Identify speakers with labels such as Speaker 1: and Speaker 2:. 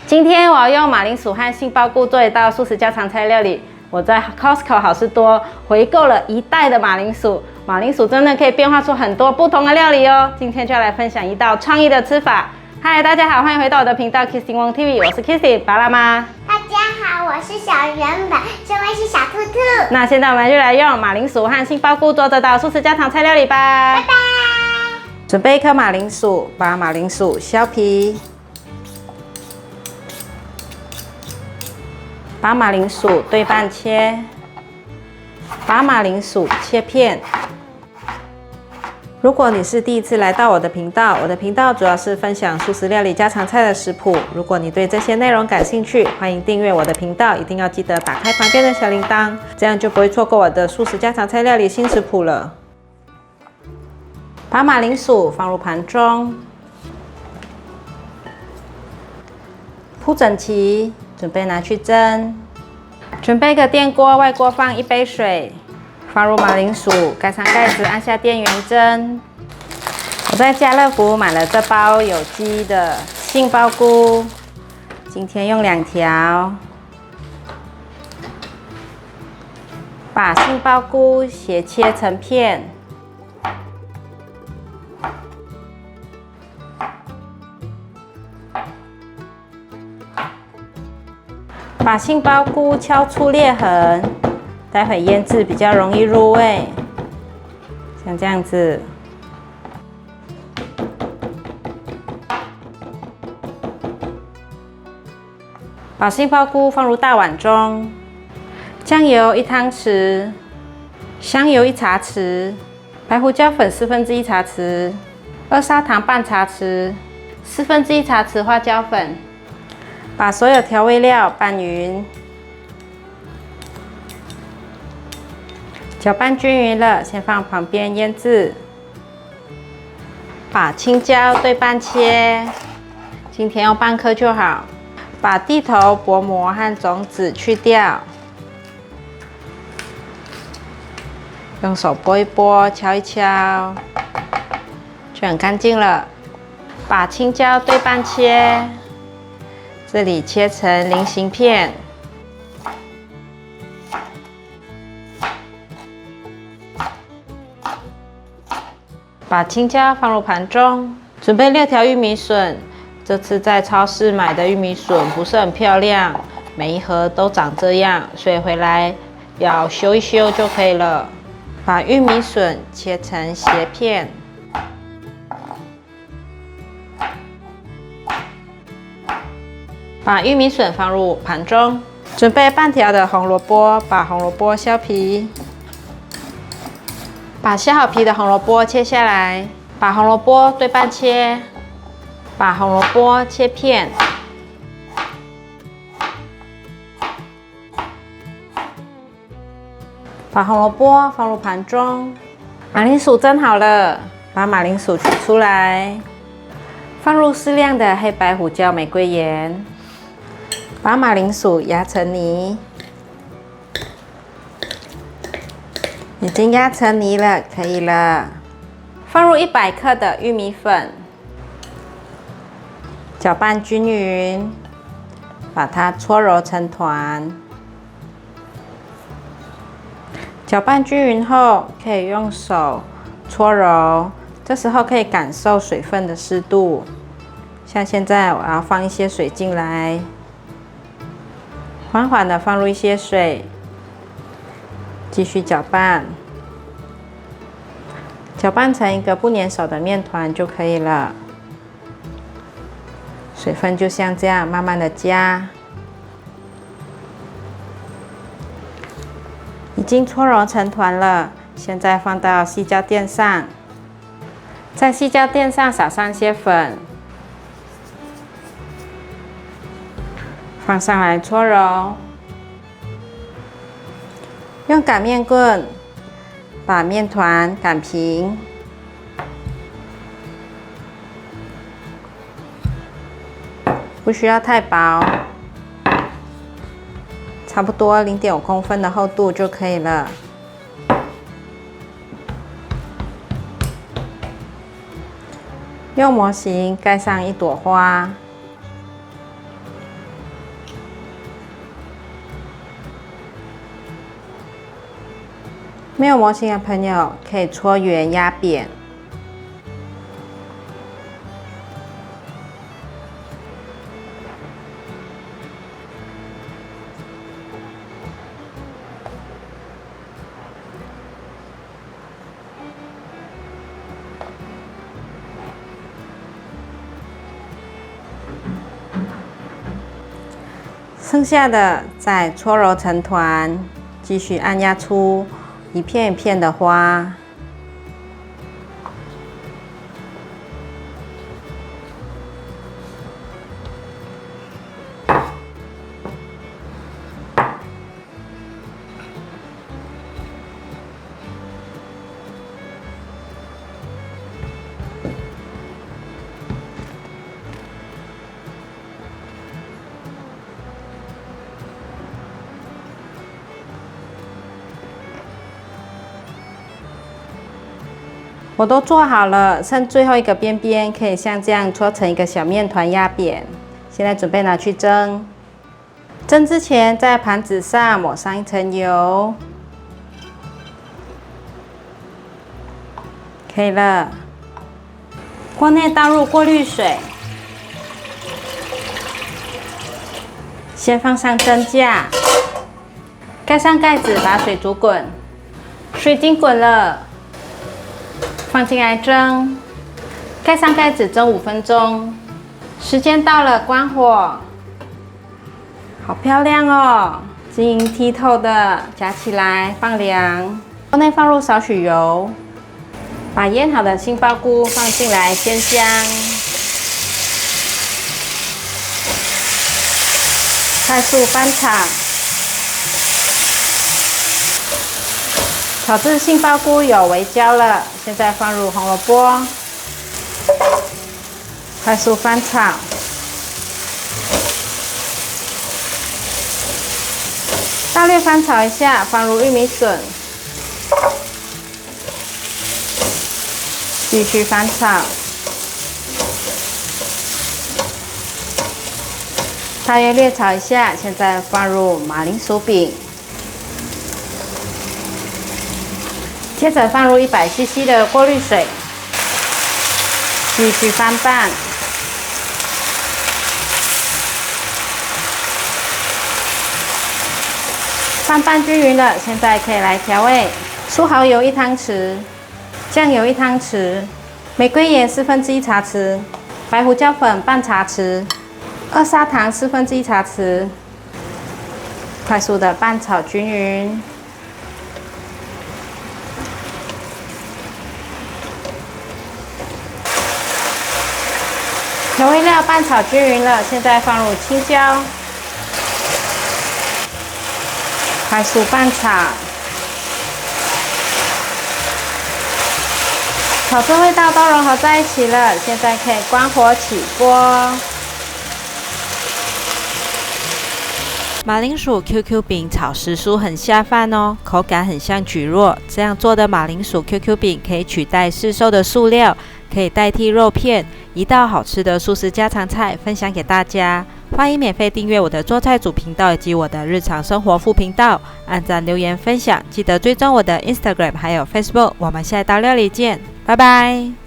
Speaker 1: 今天我要用马铃薯和杏鲍菇做一道素食家常菜料理。我在 Costco 好事多回购了1袋的马铃薯，马铃薯真的可以变化出很多不同的料理哦。今天就要来分享一道创意的吃法。嗨，大家好，欢迎回到我的频道 Kissing Wong TV， 我是 Kissy 巴拉妈。
Speaker 2: 大家好，我是小圆本，这位是小兔兔。
Speaker 1: 那现在我们就来用马铃薯和杏鲍菇做这道素食家常菜料理吧。
Speaker 2: 拜拜。
Speaker 1: 准备1颗马铃薯，把马铃薯削皮。把马铃薯对半切，把马铃薯切片。如果你是第一次来到我的频道，我的频道主要是分享素食料理家常菜的食谱。如果你对这些内容感兴趣，欢迎订阅我的频道，一定要记得打开旁边的小铃铛，这样就不会错过我的素食家常菜料理新食谱了。把马铃薯放入盘中，铺整齐。准备拿去蒸。准备一个电锅，外锅放1杯水，放入马铃薯，盖上盖子，按下电源蒸。我在家乐福买了这包有机的杏鲍菇，今天用2条。把杏鲍菇斜切成片。把杏鲍菇敲出裂痕，待会腌制比较容易入味。像这样子。把杏鲍菇放入大碗中，酱油1汤匙，香油1茶匙，白胡椒粉1/4茶匙，二砂糖半茶匙，1/4茶匙花椒粉。把所有调味料拌匀，搅拌均匀了，先放旁边腌制。把青椒对半切，今天用半颗就好。把蒂头、薄膜和种子去掉，用手拨一拨，敲一敲，就很干净了。把青椒对半切。这里切成菱形片，把青椒放入盘中。准备6条玉米笋，这次在超市买的玉米笋不是很漂亮，每一盒都长这样，所以回来要修一修就可以了。把玉米笋切成斜片。把玉米笋放入盘中，准备半条的红萝卜，把红萝卜削皮，把削好皮的红萝卜切下来，把红萝卜对半切，把红萝卜切片，把红萝卜放入盘中。马铃薯蒸好了，把马铃薯取出来，放入适量的黑白胡椒、玫瑰盐。把马铃薯压成泥，已经压成泥了，可以了。放入100克的玉米粉，搅拌均匀，把它搓揉成团。搅拌均匀后，可以用手搓揉，这时候可以感受水分的湿度。像现在，我要放一些水进来。缓缓的放入一些水，继续搅拌，搅拌成一个不粘手的面团就可以了。水分就像这样慢慢的加，已经搓揉成团了。现在放到矽胶垫上，在矽胶垫上撒上些粉。放上来搓揉，用擀面棍把面团擀平，不需要太薄，差不多0.5公分的厚度就可以了。用模型盖上一朵花，没有模型的朋友可以搓圆压扁。剩下的再搓揉成团，继续按压出一片一片的花。我都做好了，剩最后一个边边，可以像这样搓成一个小面团压扁。现在准备拿去蒸。蒸之前，在盘子上抹上一层油，可以了。锅内倒入过滤水，先放上蒸架，盖上盖子，把水煮滚。水已经滚了。放进来蒸，盖上盖子蒸5分钟。时间到了，关火。好漂亮哦，晶莹剔透的，夹起来放凉。锅内放入少许油，把腌好的杏鲍菇放进来鲜香。快速翻炒。炒至杏鲍菇有微焦了，现在放入红萝卜，快速翻炒。大略翻炒一下，放入玉米笋，继续翻炒。大约略炒一下，现在放入马铃薯饼。接着放入100cc 的过滤水，继续翻拌。翻拌均匀了，现在可以来调味：酥蚝油1汤匙，酱油1汤匙，玫瑰盐1/4茶匙，白胡椒粉半茶匙，二砂糖1/4茶匙。快速的拌炒均匀。调味料拌炒均匀了，现在放入青椒，快速拌炒，炒至味道都融合在一起了，现在可以关火起锅。
Speaker 3: 马铃薯 QQ 饼炒时蔬很下饭哦，口感很像蒟蒻。这样做的马铃薯 QQ 饼可以取代市售的素料，可以代替肉片，一道好吃的素食家常菜分享给大家。欢迎免费订阅我的做菜组频道以及我的日常生活副频道，按赞留言分享，记得追踪我的 Instagram 还有 Facebook。我们下一道料理见，拜拜。